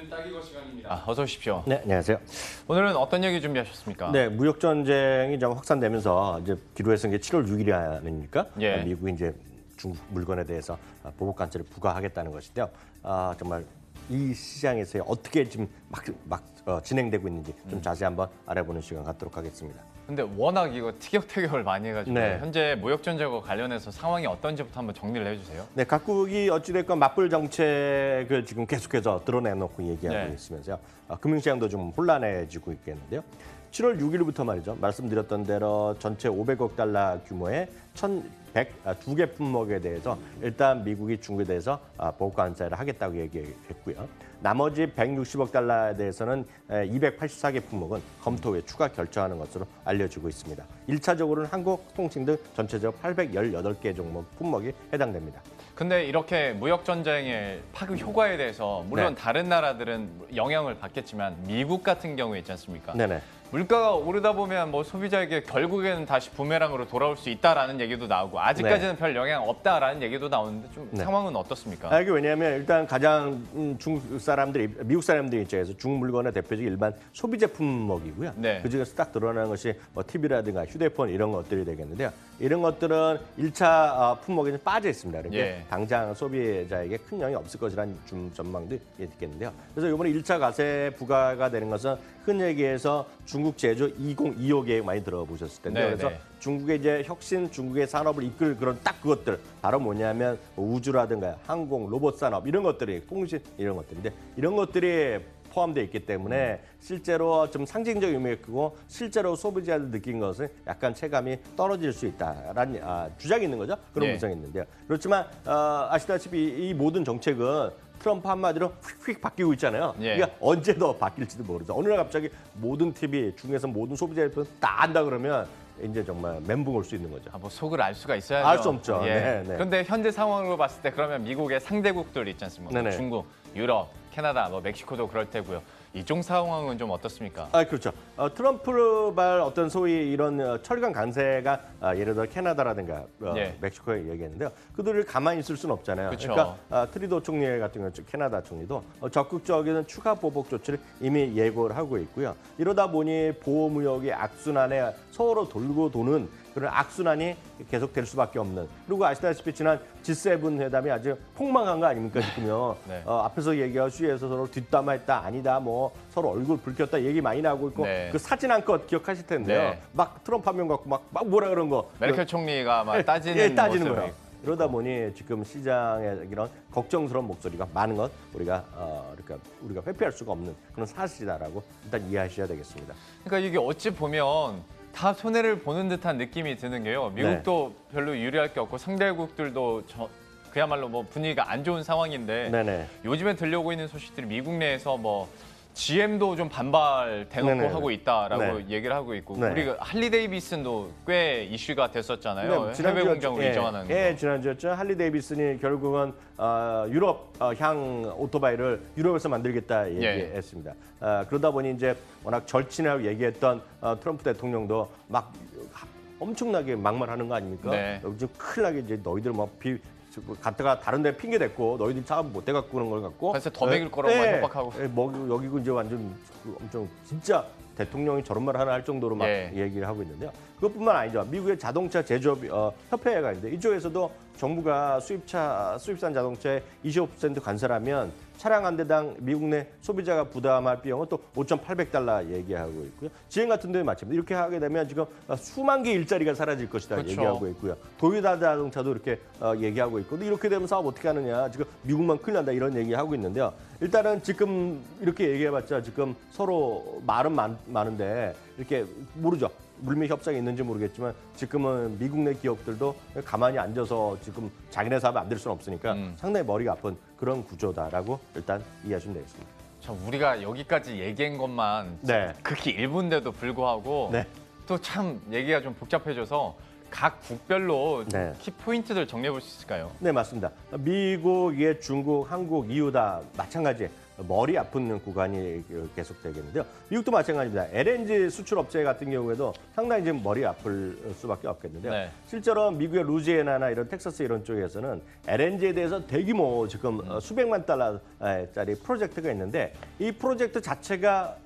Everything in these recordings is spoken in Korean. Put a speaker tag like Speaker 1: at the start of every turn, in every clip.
Speaker 1: 있는 따기거 시간입니다. 어서 오십시오.
Speaker 2: 네, 안녕하세요.
Speaker 1: 오늘은 어떤 얘기 준비하셨습니까?
Speaker 2: 네, 무역 전쟁이 좀 확산되면서 이제 기로에서 이게 7월 6일이 아닙니까?
Speaker 1: 예.
Speaker 2: 미국이 이제 중국 물건에 대해서 보복 관세를 부과하겠다는 것인데요. 정말 이 시장에서 어떻게 지금 진행되고 있는지 좀 자세히 한번 알아보는 시간 갖도록 하겠습니다.
Speaker 1: 근데 워낙 이거 티격태격을 많이 해가지고
Speaker 2: 네.
Speaker 1: 현재 무역 전쟁과 관련해서 상황이 어떤지부터 한번 정리를 해주세요.
Speaker 2: 네, 각국이 어찌됐건 맞불 정책을 지금 계속해서 드러내놓고 얘기하고
Speaker 1: 네.
Speaker 2: 있으면서요. 금융시장도 좀 혼란해지고 있겠는데요. 7월 6일부터 말이죠. 말씀드렸던 대로 전체 500억 달러 규모의 1,102개 품목에 대해서 일단 미국이 중국에 대해서 보복 관세를 하겠다고 얘기했고요. 나머지 160억 달러에 대해서는 284개 품목은 검토 후에 추가 결정하는 것으로 알려지고 있습니다. 1차적으로는 한국, 통신 등 전체적으로 818개 종목 품목이 해당됩니다.
Speaker 1: 근데 이렇게 무역 전쟁의 파급 효과에 대해서 물론
Speaker 2: 네.
Speaker 1: 다른 나라들은 영향을 받겠지만 미국 같은 경우에 있지 않습니까?
Speaker 2: 네네.
Speaker 1: 물가가 오르다 보면 뭐 소비자에게 결국에는 다시 부메랑으로 돌아올 수 있다라는 얘기도 나오고 아직까지는 별 영향 없다라는 얘기도 나오는데 좀 상황은 어떻습니까?
Speaker 2: 이게 왜냐하면 일단 가장 중국 사람들이 미국 사람들 입장에서 중국 물건의 대표적인 일반 소비 제품목이고요.
Speaker 1: 네.
Speaker 2: 그중에서 딱 드러나는 것이 뭐 TV라든가 휴대폰 이런 것들이 되겠는데요. 이런 것들은 1차 품목에 빠져 있습니다. 그러니까
Speaker 1: 예.
Speaker 2: 당장 소비자에게 큰 영향이 없을 것이라는 전망도 있겠는데요. 그래서 이번에 1차 과세 부과가 되는 것은 흔히 얘기해서 중국 제조 2025 계획 많이 들어보셨을 텐데요.
Speaker 1: 네,
Speaker 2: 그래서
Speaker 1: 네.
Speaker 2: 중국의 이제 혁신, 중국의 산업을 이끌 그런 딱 그것들 바로 뭐냐면 우주라든가 항공, 로봇 산업 이런 것들이 통신 이런 것들인데 이런 것들이 포함되어 있기 때문에 실제로 좀 상징적 의미가 크고 실제로 소비자들 느낀 것은 약간 체감이 떨어질 수 있다라는 주장이 있는 거죠. 그런
Speaker 1: 예.
Speaker 2: 구성이 있는데요. 그렇지만 아시다시피 이 모든 정책은 트럼프 한마디로 휙휙 바뀌고 있잖아요.
Speaker 1: 예.
Speaker 2: 그러니까 언제 더 바뀔지도 모르죠. 어느 날 갑자기 모든 TV 중에서 모든 소비자 제품 다 안다 그러면 이제 정말 멘붕 올 수 있는 거죠.
Speaker 1: 뭐 속을 알 수가 있어야죠.
Speaker 2: 알 수 없죠.
Speaker 1: 예.
Speaker 2: 네, 네.
Speaker 1: 그런데 현재 상황으로 봤을 때 그러면 미국의 상대국들 있지 않습니까?
Speaker 2: 네네.
Speaker 1: 중국, 유럽, 캐나다, 뭐 멕시코도 그럴 테고요. 이쪽 상황은 좀 어떻습니까?
Speaker 2: 그렇죠. 트럼프발 어떤 소위 이런 철강 관세가 예를 들어 캐나다라든가
Speaker 1: 예.
Speaker 2: 멕시코에 얘기했는데요. 그들을 가만히 있을 수는 없잖아요.
Speaker 1: 그쵸.
Speaker 2: 그러니까 트리도 총리 같은 경우 캐나다 총리도 적극적인 추가 보복 조치를 이미 예고를 하고 있고요. 이러다 보니 보호무역의 악순환에 서로 돌고 도는 그런 악순환이 계속될 수밖에 없는. 그리고 아시다시피 지난 G7 회담이 아주 폭망한 거 아닙니까 지금요.
Speaker 1: 네.
Speaker 2: 앞에서 얘기할 수에서 서로 뒷담화했다 아니다 뭐 서로 얼굴 붉혔다 얘기 많이 나오고 있고
Speaker 1: 네.
Speaker 2: 그 사진 한 컷 기억하실 텐데요.
Speaker 1: 네.
Speaker 2: 막 트럼프 한 명 갖고 막 뭐라 그런 거.
Speaker 1: 메르켈 총리가 막 따지는
Speaker 2: 따지는
Speaker 1: 모습이
Speaker 2: 거예요. 이러다 보니 지금 시장에 이런 걱정스러운 목소리가 많은 것 우리가 회피할 수가 없는 그런 사실이다라고 일단 이해하셔야 되겠습니다.
Speaker 1: 그러니까 이게 어찌 보면 다 손해를 보는 듯한 느낌이 드는 게요. 미국도 별로 유리할 게 없고 상대국들도 그야말로 뭐 분위기가 안 좋은 상황인데
Speaker 2: 네네.
Speaker 1: 요즘에 들려오고 있는 소식들이 미국 내에서 뭐 GM도 좀 반발 대놓고
Speaker 2: 네네.
Speaker 1: 하고 있다라고
Speaker 2: 네.
Speaker 1: 얘기를 하고 있고
Speaker 2: 네.
Speaker 1: 우리 할리 데이비슨도 꽤 이슈가 됐었잖아요. 해외 공장으로 이전하는 거.
Speaker 2: 지난주였죠. 할리 데이비슨이 결국은 유럽 향 오토바이를 유럽에서 만들겠다 얘기했습니다. 그러다 보니 이제 워낙 절친하고 얘기했던 트럼프 대통령도 막 엄청나게 막말하는 거 아닙니까?
Speaker 1: 네.
Speaker 2: 요즘 큰일 나게 이제 너희들 갔다가 다른 데 핑계 댔고 너희들 차 못 대갖고 그런 걸 갖고
Speaker 1: 그래서 더 먹일 거라고 협박하고.
Speaker 2: 여기고 이제 완전 엄청 진짜 대통령이 저런 말 하나 할 정도로 막 얘기를 하고 있는데요. 그것뿐만 아니죠. 미국의 자동차 제조업 협회가 있는데 이쪽에서도 정부가 수입산 자동차에 25% 관세라면 차량 한 대당 미국 내 소비자가 부담할 비용은 또 5,800달러 얘기하고 있고요. 지행 같은 데는 마찬가지입니다. 이렇게 하게 되면 지금 수만 개 일자리가 사라질 것이다
Speaker 1: 그렇죠.
Speaker 2: 얘기하고 있고요. 도요타 자동차도 이렇게 얘기하고 있고 이렇게 되면 사업 어떻게 하느냐. 지금 미국만 큰일 난다 이런 얘기하고 있는데요. 일단은 지금 이렇게 얘기해봤자 지금 서로 말은 많은데 이렇게 모르죠. 물밑 협상이 있는지 모르겠지만 지금은 미국 내 기업들도 가만히 앉아서 지금 자기네 사업이 안 될 수는 없으니까 상당히 머리가 아픈 그런 구조다라고 일단 이해하시면 되겠습니다.
Speaker 1: 우리가 여기까지 얘기한 것만 극히 일부인데도 불구하고
Speaker 2: 네.
Speaker 1: 또 참 얘기가 좀 복잡해져서 각 국별로 키포인트들 정리해 볼 수 있을까요?
Speaker 2: 네, 맞습니다. 미국, 중국, 한국, EU 다 마찬가지 머리 아픈 구간이 계속되겠는데요. 미국도 마찬가지입니다. LNG 수출 업체 같은 경우에도 상당히 지금 머리 아플 수밖에 없겠는데요.
Speaker 1: 네.
Speaker 2: 실제로 미국의 루지애나나 이런 텍사스 이런 쪽에서는 LNG에 대해서 대규모 지금 수백만 달러짜리 프로젝트가 있는데 이 프로젝트 자체가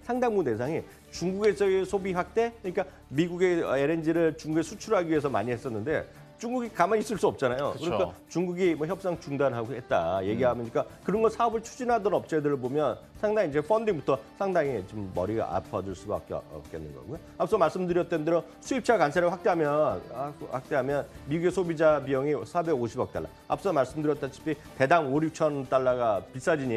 Speaker 2: 상당 부분 대상이 중국에서의 소비 확대, 그러니까 미국의 LNG를 중국에 수출하기 위해서 많이 했었는데 중국이 가만히 있을 수 없잖아요.
Speaker 1: 그쵸.
Speaker 2: 그러니까 중국이 뭐 협상 중단하고 했다 얘기하니까 그런 거 사업을 추진하던 업체들을 보면 상당히 이제 펀딩부터 상당히 좀 머리가 아파질 수밖에 없겠는 거고요. 앞서 말씀드렸던 대로 수입차 관세를 확대하면 미국의 소비자 비용이 450억 달러. 앞서 말씀드렸다시피 대당 5, 6천 달러가 비싸지니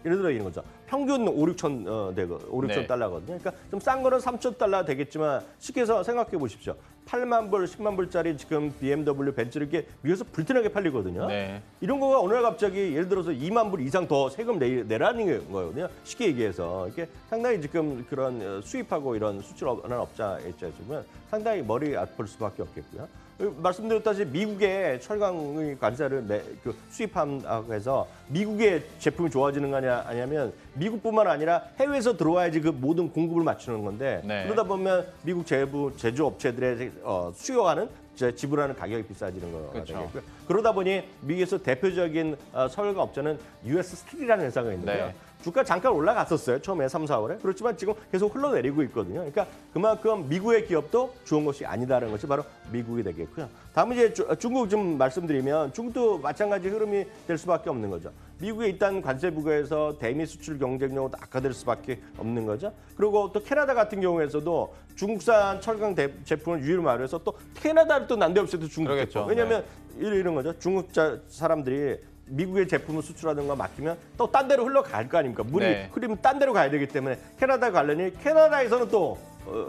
Speaker 2: 예를 들어 이런 거죠. 평균 5, 6천 되고 5, 6천
Speaker 1: 네.
Speaker 2: 달러거든요. 그러니까 좀 싼 거는 3천 달러 되겠지만 쉽게 해서 생각해 보십시오. 8만 불, 10만 불짜리 지금 BMW, 벤츠를 이렇게 미국에서 불티나게 팔리거든요.
Speaker 1: 네.
Speaker 2: 이런 거가 어느 날 갑자기 예를 들어서 2만 불 이상 더 세금 내라는 거거든요. 쉽게 얘기해서 이렇게 상당히 지금 그런 수입하고 이런 수출하는 업자 입장에서 보면 상당히 머리 아플 수밖에 없겠고요. 말씀드렸다시피 미국의 철강의 관세를 수입한다고 해서 미국의 제품이 좋아지는 거 아니냐면 미국뿐만 아니라 해외에서 들어와야지 그 모든 공급을 맞추는 건데
Speaker 1: 네.
Speaker 2: 그러다 보면 미국 제조업체들의 수요하는 지불하는 가격이 비싸지는 거가
Speaker 1: 그렇죠.
Speaker 2: 되겠고요. 그러다 보니 미국에서 대표적인 철강 업체는 US 스틸이라는 회사가 있는데요.
Speaker 1: 네.
Speaker 2: 주가 잠깐 올라갔었어요. 처음에 3, 4월에. 그렇지만 지금 계속 흘러내리고 있거든요. 그러니까 그만큼 미국의 기업도 좋은 것이 아니다라는 것이 바로 미국이 되겠고요. 다음 이제 중국 좀 말씀드리면 중국도 마찬가지 흐름이 될 수밖에 없는 거죠. 미국에 일단 관세 부과해서 대미 수출 경쟁력도 악화될 수밖에 없는 거죠. 그리고 또 캐나다 같은 경우에서도 중국산 철강 제품을 유일로 말해서 또 캐나다를 또 난데없이 또 중국
Speaker 1: 그러겠죠.
Speaker 2: 제품. 왜냐하면 이런 거죠. 중국 사람들이 미국의 제품을 수출하는 거 맡기면 또 딴 데로 흘러갈 거 아닙니까? 물이
Speaker 1: 네.
Speaker 2: 흐르면 딴 데로 가야 되기 때문에 캐나다 관련이 캐나다에서는 또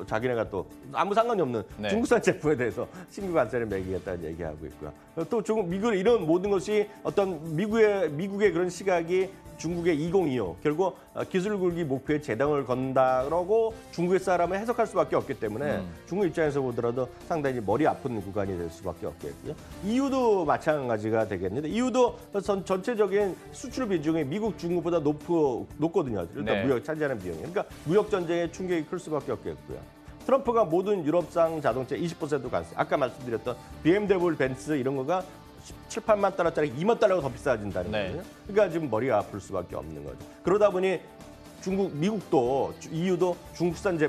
Speaker 2: 자기네가 또 아무 상관이 없는
Speaker 1: 네.
Speaker 2: 중국산 제품에 대해서 신규 관세를 매기겠다는 얘기하고 있고요. 또 미국 이런 모든 것이 어떤 미국의 그런 시각이 중국의 2025 결국 기술 굴기 목표에 제동을 건다 그러고 중국의 사람을 해석할 수밖에 없기 때문에 중국 입장에서 보더라도 상당히 머리 아픈 구간이 될 수밖에 없겠고요. EU도 마찬가지가 되겠는데 EU도 전체적인 수출 비중이 미국, 중국보다 높거든요. 일단
Speaker 1: 네.
Speaker 2: 무역 차지하는 비용이. 그러니까 무역 전쟁의 충격이 클 수밖에 없겠고요. 트럼프가 모든 유럽상 자동차 20% 관세. 아까 말씀드렸던 BMW, 벤츠 이런 거가 7, 8만 달러짜리 2만 달러가 더 비싸진다는
Speaker 1: 네.
Speaker 2: 거예요. 그러니까 지금 머리가 아플 수밖에 없는 거죠. 그러다 보니 미국도 EU도 중국산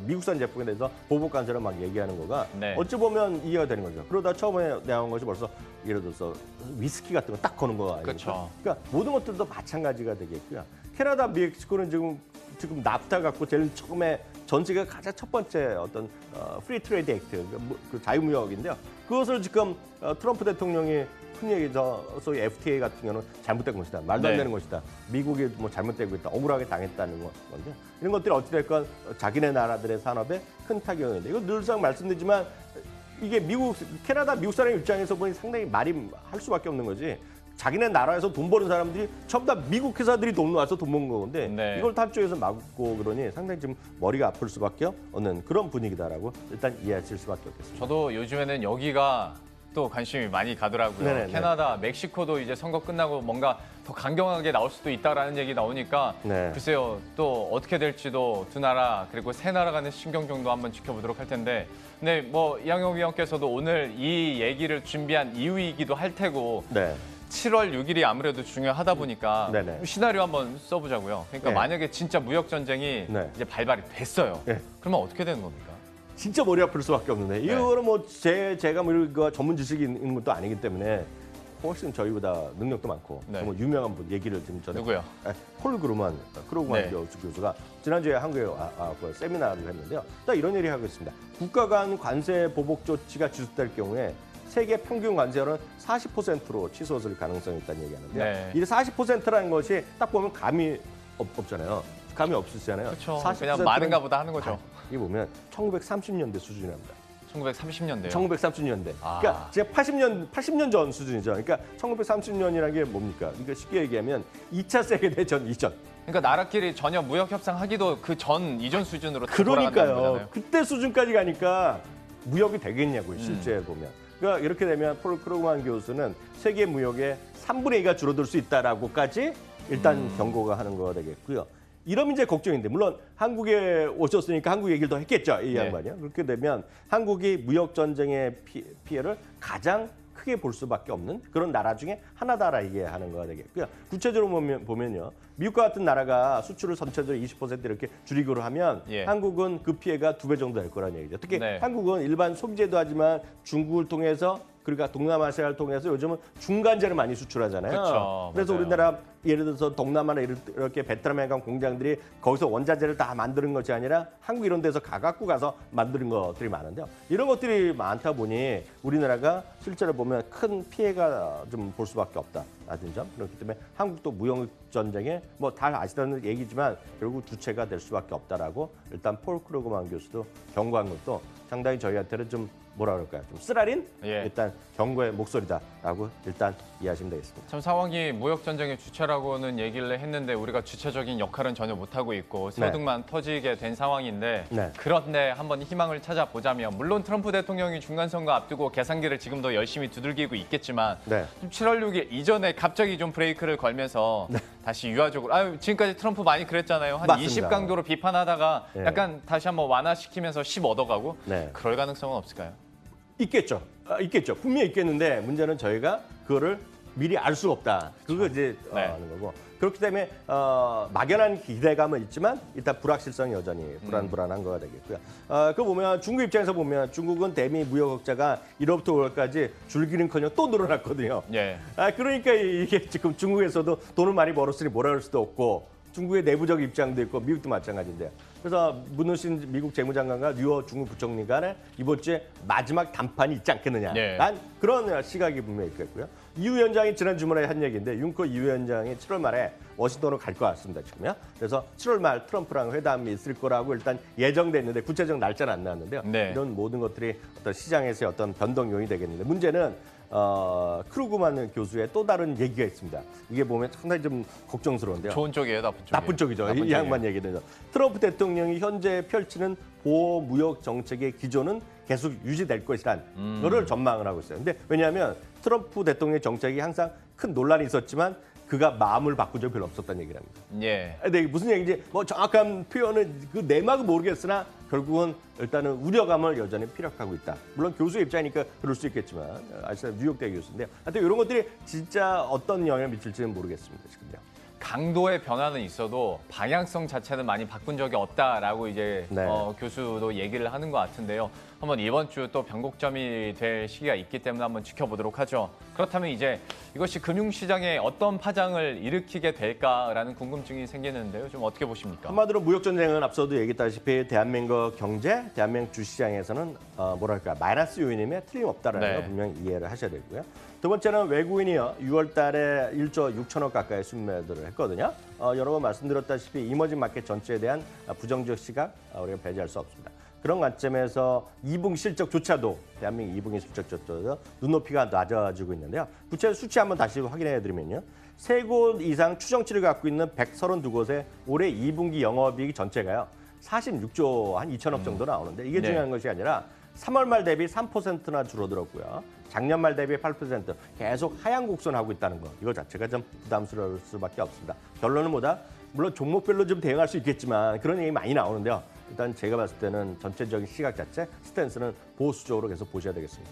Speaker 2: 미국산 제품에 대해서 보복 관세를 막 얘기하는 거가
Speaker 1: 네.
Speaker 2: 어찌 보면 이해가 되는 거죠. 그러다 처음에 나온 것이 벌써 예를 들어서 위스키 같은 거 딱 거는 거 아닙니까?
Speaker 1: 그렇죠.
Speaker 2: 그러니까 모든 것들도 마찬가지가 되겠고요. 캐나다, 멕시코는 지금 납타 갖고 제일 처음에 전 세계 가장 첫 번째 어떤 프리 트레이드 액트, 그 자유무역인데요. 그것을 지금 트럼프 대통령이 흔히 얘기해서 소위 FTA 같은 경우는 잘못된 것이다. 말도 안
Speaker 1: 네.
Speaker 2: 되는 것이다. 미국이 뭐 잘못되고 있다. 억울하게 당했다는 건데 이런 것들이 어찌됐건 자기네 나라들의 산업에 큰 타격인데 이거 늘상 말씀드리지만 이게 캐나다, 미국 사람 입장에서 보니 상당히 말이 할 수밖에 없는 거지. 자기네 나라에서 돈 버는 사람들이 전부 다 미국 회사들이 돈 와서 돈 버는 건데
Speaker 1: 네.
Speaker 2: 이걸 한쪽에서 막고 그러니 상당히 지금 머리가 아플 수밖에 없는 그런 분위기다라고 일단 이해하실 수밖에 없겠습니다.
Speaker 1: 저도 요즘에는 여기가 또 관심이 많이 가더라고요.
Speaker 2: 네네네.
Speaker 1: 캐나다, 멕시코도 이제 선거 끝나고 뭔가 더 강경하게 나올 수도 있다라는 얘기 나오니까
Speaker 2: 네.
Speaker 1: 글쎄요. 또 어떻게 될지도 두 나라 그리고 세 나라 간의 신경정도 한번 지켜보도록 할 텐데 근데 뭐 이항영 위원께서도 오늘 이 얘기를 준비한 이유이기도 할 테고
Speaker 2: 네.
Speaker 1: 7월 6일이 아무래도 중요하다 보니까
Speaker 2: 네네.
Speaker 1: 시나리오 한번 써보자고요. 그러니까
Speaker 2: 네.
Speaker 1: 만약에 진짜 무역 전쟁이
Speaker 2: 네.
Speaker 1: 이제 발발이 됐어요.
Speaker 2: 네.
Speaker 1: 그러면 어떻게 되는 겁니까?
Speaker 2: 진짜 머리 아플 수밖에 없는데 이거는 뭐 제가 뭐 이거 전문 지식이 있는 것도 아니기 때문에 훨씬 저희보다 능력도 많고
Speaker 1: 네.
Speaker 2: 정말 유명한 분 얘기를 지금 전에
Speaker 1: 누구요?
Speaker 2: 폴 크루만
Speaker 1: 네.
Speaker 2: 교수가 지난주에 한국에 와서 세미나를 했는데요. 딱 이런 얘기를 하고 있습니다. 국가 간 관세 보복 조치가 지속될 경우에 세계 평균 관세율은 40%로 치솟을 가능성이 있다는 얘기하는데요.
Speaker 1: 네.
Speaker 2: 이 40%라는 것이 딱 보면 감이 없잖아요. 감이 없으시잖아요.
Speaker 1: 그렇죠.
Speaker 2: 40% 는
Speaker 1: 그냥 많은가 보다 하는 거죠.
Speaker 2: 이 보면 1930년대 수준입니다.
Speaker 1: 1930년대요.
Speaker 2: 1930년대.
Speaker 1: 아.
Speaker 2: 그러니까 제가 80년 전 수준이죠. 그러니까 1930년이라는 게 뭡니까? 그러니까 쉽게 얘기하면 2차 세계대전 이전.
Speaker 1: 그러니까 나라끼리 전혀 무역 협상하기도 그 전 이전 수준으로 다 돌아간다는
Speaker 2: 그러니까요.
Speaker 1: 거잖아요.
Speaker 2: 그때 수준까지 가니까 무역이 되겠냐고요. 실제 보면. 그러니까 이렇게 되면 폴 크루만 교수는 세계 무역의 3분의 2가 줄어들 수 있다라고까지 일단 경고가 하는 거가 되겠고요. 이러면 이제 걱정인데 물론 한국에 오셨으니까 한국 얘기를 더 했겠죠. 이
Speaker 1: 네.
Speaker 2: 양반이요. 그렇게 되면 한국이 무역 전쟁의 피해를 가장 크게 볼 수밖에 없는 그런 나라 중에 하나다라 이게 하는 거가 되겠고요. 구체적으로 보면요. 미국과 같은 나라가 수출을 전체적으로 20% 이렇게 줄이기로 하면
Speaker 1: 예.
Speaker 2: 한국은 그 피해가 2배 정도 될 거라는 얘기죠. 특히
Speaker 1: 네.
Speaker 2: 한국은 일반 소비재도 하지만 중국을 통해서 그러니까 동남아시아를 통해서 요즘은 중간재를 많이 수출하잖아요.
Speaker 1: 그쵸,
Speaker 2: 그래서
Speaker 1: 맞아요.
Speaker 2: 우리나라 예를 들어서 동남아나 이렇게 베트남에 간 공장들이 거기서 원자재를 다 만드는 것이 아니라 한국 이런 데서 갖고 가서 만드는 것들이 많은데요. 이런 것들이 많다 보니 우리나라가 실제로 보면 큰 피해가 좀 볼 수밖에 없다라는 점. 그렇기 때문에 한국도 무역 전쟁에 뭐 다 아시다는 얘기지만 결국 주체가 될 수밖에 없다라고 일단 폴 크루그만 교수도 경고한 것도 상당히 저희한테는 좀 뭐라 그럴까요? 좀 쓰라린
Speaker 1: 예.
Speaker 2: 일단 경고의 목소리다라고 일단 이해하시면 되겠습니다.
Speaker 1: 참 상황이 무역 전쟁의 주체라고는 얘기를 했는데 우리가 주체적인 역할은 전혀 못하고 있고 소득만 터지게 된 상황인데
Speaker 2: 네.
Speaker 1: 그런데 한번 희망을 찾아보자면 물론 트럼프 대통령이 중간선거 앞두고 계산기를 지금도 열심히 두들기고 있겠지만
Speaker 2: 네.
Speaker 1: 좀 7월 6일 이전에 갑자기 좀 브레이크를 걸면서 다시 유화적으로 지금까지 트럼프 많이 그랬잖아요. 한
Speaker 2: 맞습니다.
Speaker 1: 20강도로 비판하다가
Speaker 2: 네.
Speaker 1: 약간 다시 한번 완화시키면서 10 얻어가고
Speaker 2: 네.
Speaker 1: 그럴 가능성은 없을까요?
Speaker 2: 있겠죠. 있겠죠. 분명히 있겠는데 문제는 저희가 그거를 미리 알 수가 없다. 그거 이제
Speaker 1: 네.
Speaker 2: 하는 거고. 그렇기 때문에 막연한 기대감은 있지만 일단 불확실성이 여전히 불안한 거가 되겠고요. 그거 보면 중국 입장에서 보면 중국은 대미 무역 적자가 1월부터 5월까지 줄기는커녕 또 늘어났거든요.
Speaker 1: 예.
Speaker 2: 그러니까 이게 지금 중국에서도 돈을 많이 벌었으니 뭐라 할 수도 없고 중국의 내부적 입장도 있고 미국도 마찬가지인데요. 그래서 문우신 미국 재무장관과 류어 중국 부총리 간에 이번 주에 마지막 담판이 있지 않겠느냐.
Speaker 1: 네.
Speaker 2: 난 그런 시각이 분명히 있겠고요. 이 위원장이 지난 주말에 한 얘기인데 융커 이 위원장이 7월 말에 워싱턴으로 갈 것 같습니다. 지금요. 그래서 7월 말 트럼프랑 회담이 있을 거라고 일단 예정돼 있는데 구체적 날짜는 안 나왔는데요.
Speaker 1: 네.
Speaker 2: 이런 모든 것들이 어떤 시장에서의 어떤 변동 요인이 되겠는데 문제는 크루그만 교수의 또 다른 얘기가 있습니다. 이게 보면 상당히 좀 걱정스러운데요.
Speaker 1: 좋은 쪽이에요, 나쁜 쪽이에요?
Speaker 2: 나쁜 쪽이죠.
Speaker 1: 나쁜
Speaker 2: 이 양반 얘기는. 트럼프 대통령이 현재 펼치는 보호 무역 정책의 기조는 계속 유지될 것이란 거를 전망을 하고 있어요. 근데 왜냐하면 트럼프 대통령의 정책이 항상 큰 논란이 있었지만 그가 마음을 바꾼 적이 별로 없었다는 얘기를 합니다.
Speaker 1: 예.
Speaker 2: 근데 이게 무슨 얘기인지 뭐 정확한 표현은 그 내막은 모르겠으나 결국은 일단은 우려감을 여전히 피력하고 있다. 물론 교수의 입장이니까 그럴 수 있겠지만 아시다시피 뉴욕대 교수인데요. 하여튼 이런 것들이 진짜 어떤 영향을 미칠지는 모르겠습니다. 지금요.
Speaker 1: 강도의 변화는 있어도 방향성 자체는 많이 바꾼 적이 없다라고 이제
Speaker 2: 네.
Speaker 1: 교수도 얘기를 하는 것 같은데요. 한번 이번 주 또 변곡점이 될 시기가 있기 때문에 한번 지켜보도록 하죠. 그렇다면 이제 이것이 금융시장에 어떤 파장을 일으키게 될까라는 궁금증이 생기는데요. 좀 어떻게 보십니까?
Speaker 2: 한마디로 무역 전쟁은 앞서도 얘기했다시피 대한민국 경제, 대한민국 주시장에서는 뭐랄까 마이너스 요인임에 틀림없다라는
Speaker 1: 네.
Speaker 2: 걸 분명히 이해를 하셔야 되고요. 두 번째는 외국인이요. 6월 달에 1조 6천억 가까이 순매도를 했거든요. 여러 번 말씀드렸다시피 이머징 마켓 전체에 대한 부정적 시각 우리가 배제할 수 없습니다. 그런 관점에서 2분기 실적조차도 대한민국 2분기 실적조차도 눈높이가 낮아지고 있는데요. 구체 수치 한번 다시 확인해 드리면요. 3곳 이상 추정치를 갖고 있는 132곳의 올해 2분기 영업이익 전체가요. 46조 한 2천억 정도 나오는데 이게
Speaker 1: 네.
Speaker 2: 중요한 것이 아니라 3월 말 대비 3%나 줄어들었고요. 작년 말 대비 8% 계속 하향 곡선하고 있다는 거. 이거 자체가 좀 부담스러울 수밖에 없습니다. 결론은 뭐다? 물론 종목별로 좀 대응할 수 있겠지만 그런 얘기 많이 나오는데요. 일단 제가 봤을 때는 전체적인 시각 자체, 스탠스는 보수적으로 계속 보셔야 되겠습니다.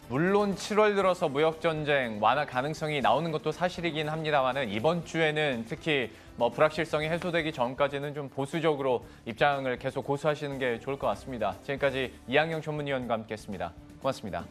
Speaker 1: 물론 7월 들어서 무역전쟁 완화 가능성이 나오는 것도 사실이긴 합니다만은 이번 주에는 특히 뭐 불확실성이 해소되기 전까지는 좀 보수적으로 입장을 계속 고수하시는 게 좋을 것 같습니다. 지금까지 이항영 전문위원과 함께했습니다. 고맙습니다.